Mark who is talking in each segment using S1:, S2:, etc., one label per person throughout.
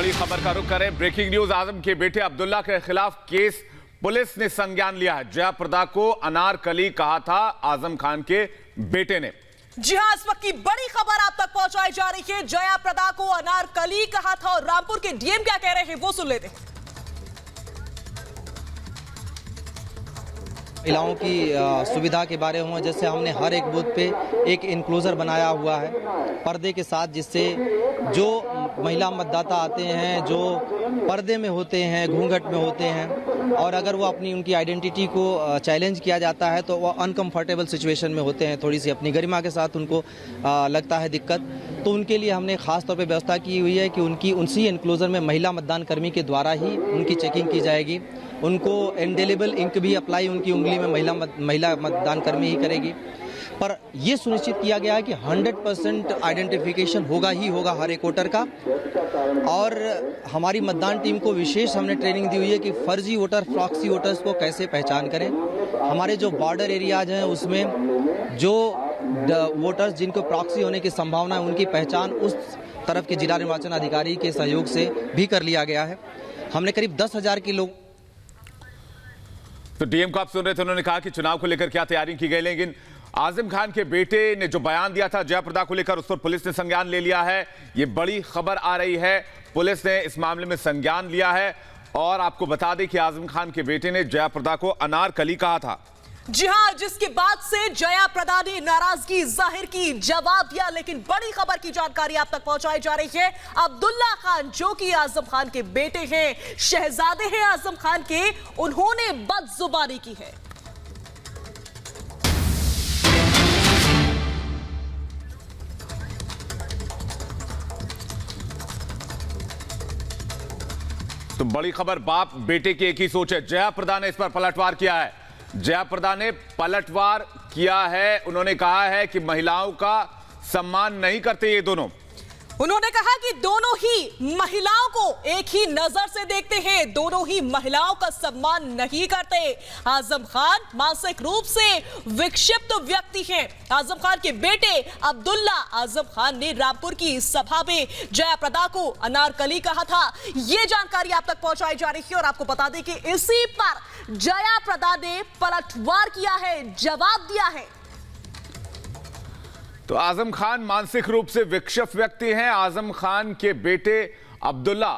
S1: बड़ी खबर का रुख करें। ब्रेकिंग न्यूज, आजम के बेटे अब्दुल्ला के खिलाफ केस पुलिस ने संज्ञान लिया है। जया प्रदा को अनारकली कहा था आजम खान के बेटे ने।
S2: जी हां, इस वक्त की बड़ी खबर आप तक पहुंचाई जा रही है। जया प्रदा को अनारकली कहा था और रामपुर के डीएम क्या कह रहे हैं वो सुन लेते हैं।
S3: महिलाओं की सुविधा के बारे में जैसे हमने हर एक बूथ पे एक इंक्लोजर बनाया हुआ है पर्दे के साथ, जिससे जो महिला मतदाता आते हैं जो पर्दे में होते हैं, घूंघट में होते हैं, और अगर वो अपनी उनकी आइडेंटिटी को चैलेंज किया जाता है तो वो अनकंफर्टेबल सिचुएशन में होते हैं, थोड़ी सी अपनी गरिमा के साथ उनको लगता है दिक्कत, तो उनके लिए हमने खास तौर पे व्यवस्था की हुई है कि उनकी उसी इंक्लोजर में महिला मतदान कर्मी के द्वारा ही उनकी चेकिंग की जाएगी। उनको इंडेलिबल इंक भी अप्लाई उनकी उंगली में महिला मतदान कर्मी ही करेगी। पर यह सुनिश्चित किया गया है कि 100% आइडेंटिफिकेशन होगा ही होगा हर एक वोटर का। और हमारी मतदान टीम को विशेष हमने ट्रेनिंग दी हुई है कि फर्जी वोटर, प्रॉक्सी वोटर्स को कैसे पहचान करें। हमारे जो बॉर्डर एरियाज हैं उसमें जो वोटर्स जिनको प्रॉक्सी होने की संभावना है उनकी पहचान उस तरफ के जिला निर्वाचन अधिकारी के सहयोग से भी कर लिया गया है। हमने करीब 10,000 के लोग।
S1: तो डीएम को आप सुन रहे थे, उन्होंने कहा कि चुनाव को लेकर क्या तैयारी की गई, लेकिन आजम खान के बेटे ने जो बयान दिया था जया प्रदा को लेकर, उस पर पुलिस ने संज्ञान ले लिया है। ये बड़ी खबर आ रही है, पुलिस ने इस मामले में संज्ञान लिया है। और आपको बता दें कि आजम खान के बेटे ने जया प्रदा को अनारकली कहा था।
S2: जी हां, जिसके बाद से जया प्रदा ने नाराजगी जाहिर की, जवाब दिया। लेकिन बड़ी खबर की जानकारी आप तक पहुंचाई जा रही है। अब्दुल्ला खान जो कि आजम खान के बेटे हैं, शहजादे हैं आजम खान के, उन्होंने बदजुबानी की है।
S1: तो बड़ी खबर, बाप बेटे की एक ही सोच है। जया प्रदा ने इस पर पलटवार किया है। जया प्रदा ने पलटवार किया है। उन्होंने कहा है कि महिलाओं का सम्मान नहीं करते ये दोनों।
S2: उन्होंने कहा कि दोनों ही महिलाओं को एक ही नजर से देखते हैं, दोनों ही महिलाओं का सम्मान नहीं करते। आजम खान मानसिक रूप से विक्षिप्त व्यक्ति हैं। आजम खान के बेटे अब्दुल्ला आजम खान ने रामपुर की सभा में जया प्रदा को अनारकली कहा था। यह जानकारी आप तक पहुंचाई जा रही है और आपको बता दें कि इसी पर जया प्रदा ने पलटवार किया है, जवाब दिया है।
S1: तो आजम खान मानसिक रूप से विक्षिप्त व्यक्ति हैं। आजम खान के बेटे अब्दुल्ला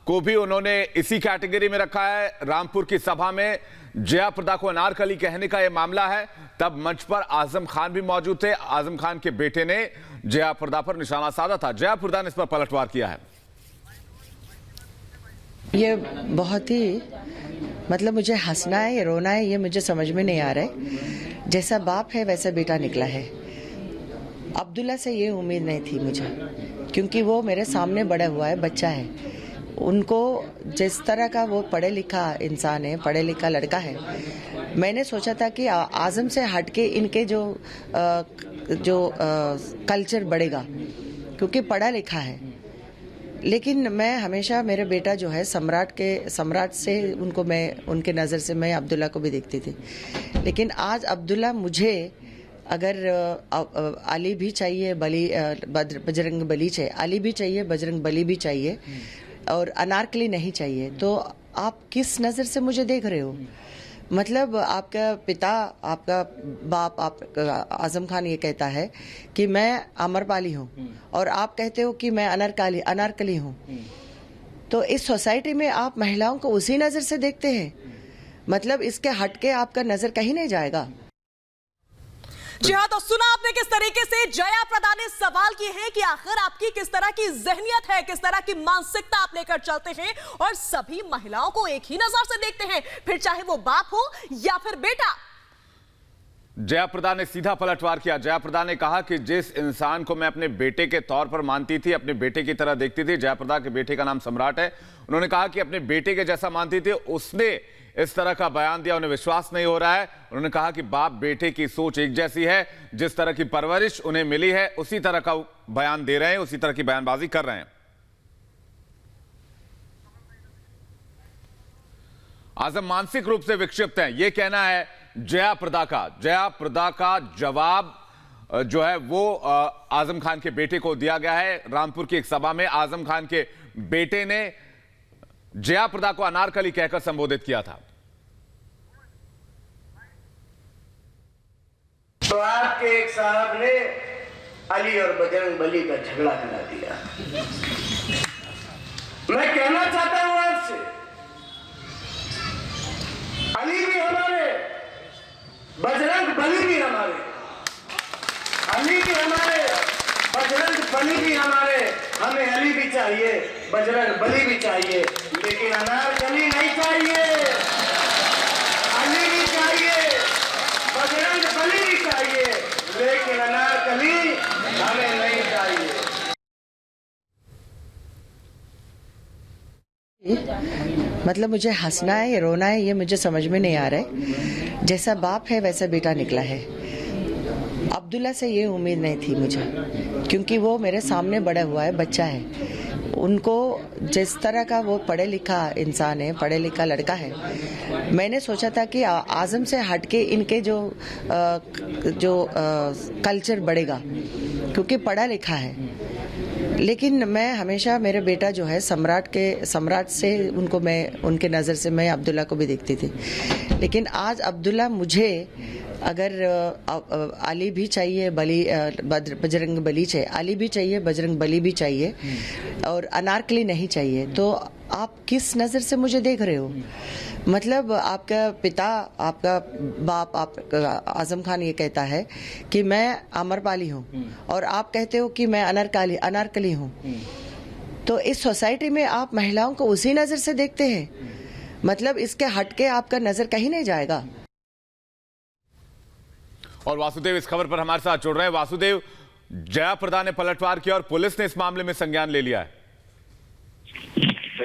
S1: को भी उन्होंने इसी कैटेगरी में रखा है। रामपुर की सभा में जया प्रदा को अनारकली कहने का यह मामला है, तब मंच पर आजम खान भी मौजूद थे। आजम खान के बेटे ने जया प्रदा पर निशाना साधा था। जया प्रदा ने इस पर पलटवार किया है।
S4: ये बहुत ही मुझे हंसना है या रोना है ये मुझे समझ में नहीं आ रहा है। जैसा बाप है वैसा बेटा निकला है। अब्दुल्ला से ये उम्मीद नहीं थी मुझे, क्योंकि वो मेरे सामने बड़ा हुआ है, बच्चा है। उनको जिस तरह का वो पढ़े लिखा इंसान है, पढ़े लिखा लड़का है, मैंने सोचा था कि आजम से हटके इनके जो कल्चर बढ़ेगा, क्योंकि पढ़ा लिखा है। लेकिन मैं हमेशा मेरे बेटा जो है सम्राट से उनको मैं उनके नज़र से मैं अब्दुल्ला को भी देखती थी। लेकिन आज अब्दुल्ला मुझे अगर अली भी चाहिए, बजरंग बली चाहिए, अली भी चाहिए, बजरंग बली भी चाहिए, और अनारकली नहीं चाहिए, तो आप किस नज़र से मुझे देख रहे हो? मतलब आपका पिता, आपका बाप, आप आजम खान ये कहता है कि मैं अमरपाली हूँ और आप कहते हो कि मैं अनारकली हूँ। तो इस सोसाइटी में आप महिलाओं को उसी नज़र से देखते हैं। मतलब इसके हटके आपका नज़र कहीं नहीं जाएगा।
S2: जी हाँ, तो सुना आपने किस तरीके से जया प्रदा ने सवाल किए हैं कि आखिर आपकी किस तरह की जहनियत है, किस तरह की मानसिकता आप लेकर चलते हैं और सभी महिलाओं को एक ही नजर से देखते हैं, फिर चाहे वो बाप हो या फिर बेटा।
S1: जया प्रदा ने सीधा पलटवार किया। जया प्रदा ने कहा कि जिस इंसान को मैं अपने बेटे के तौर पर मानती थी, अपने बेटे की तरह देखती थी, जया प्रदा के बेटे का नाम सम्राट है, उन्होंने कहा कि अपने बेटे के जैसा मानती थी, उसने इस तरह का बयान दिया, उन्हें विश्वास नहीं हो रहा है। उन्होंने कहा कि बाप बेटे की सोच एक जैसी है, जिस तरह की परवरिश उन्हें मिली है उसी तरह का बयान दे रहे हैं, उसी तरह की बयानबाजी कर रहे हैं। आजम मानसिक रूप से विक्षिप्त हैं, यह कहना है जया प्रदा का। जया प्रदा का जवाब जो है वो आजम खान के बेटे को दिया गया है। रामपुर की एक सभा में आजम खान के बेटे ने जया प्रदा को अनारकली कहकर संबोधित किया था।
S5: तो आपके एक साहब ने अली और बजरंग बली का झगड़ा करा दिया। मैं कहना चाहता हूं आपसे, अली भी हमारे, बजरंग बली भी हमारे, अली भी हमारे, बजरंग बली भी हमारे। हमें अली भी चाहिए, बजरंग बली भी चाहिए, लेकिन अनारकली नहीं चाहिए। अली भी चाहिए, बजरंग बली भी चाहिए, लेकिन अनारकली हमें नहीं चाहिए।
S4: मतलब मुझे हंसना है या रोना है ये मुझे समझ में नहीं आ रहा है। जैसा बाप है वैसा बेटा निकला है। अब्दुल्ला से ये उम्मीद नहीं थी मुझे, क्योंकि वो मेरे सामने बड़ा हुआ है, बच्चा है। उनको जिस तरह का वो पढ़े लिखा इंसान है, पढ़े लिखा लड़का है, मैंने सोचा था कि आज़म से हटके इनके जो कल्चर बढ़ेगा, क्योंकि पढ़ा लिखा है। लेकिन मैं हमेशा मेरे बेटा जो है सम्राट से उनको मैं उनके नज़र से मैं अब्दुल्ला को भी देखती थी। लेकिन आज अब्दुल्ला मुझे अगर अली भी चाहिए, बजरंग बली चाहिए, अली भी चाहिए, बजरंग बली भी चाहिए और अनारकली नहीं चाहिए, तो आप किस नज़र से मुझे देख रहे हो? मतलब आपका पिता, आपका बाप, आप आजम खान ये कहता है कि मैं अमरपाली हूँ और आप कहते हो कि मैं अनारकली हूँ। तो इस सोसाइटी में आप महिलाओं को उसी नज़र से देखते हैं। मतलब इसके हटके आपका नज़र कहीं नहीं जाएगा।
S1: और वासुदेव इस खबर पर हमारे साथ जुड़ रहे हैं। वासुदेव, जया प्रदा ने पलटवार किया और पुलिस ने इस मामले में संज्ञान ले लिया है।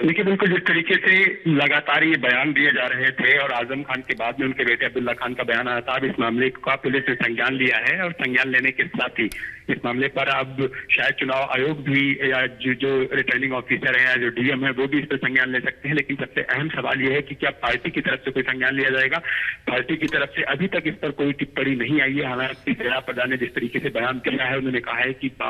S6: देखिए, बिल्कुल जिस तरीके से लगातार ये बयान दिए जा रहे थे और आजम खान के बाद में उनके बेटे अब्दुल्ला खान का बयान आया था, अब इस मामले का पुलिस ने संज्ञान लिया है और संज्ञान लेने के साथ ही इस मामले पर अब शायद चुनाव आयोग भी या जो रिटर्निंग ऑफिसर है या जो डीएम है वो भी इस पर संज्ञान ले सकते हैं। लेकिन सबसे अहम सवाल ये है कि क्या पार्टी की तरफ से कोई संज्ञान लिया जाएगा? पार्टी की तरफ से अभी तक इस पर कोई टिप्पणी नहीं आई है। हालांकि जया प्रदा ने जिस तरीके से बयान दिया है, उन्होंने कहा है कि बाप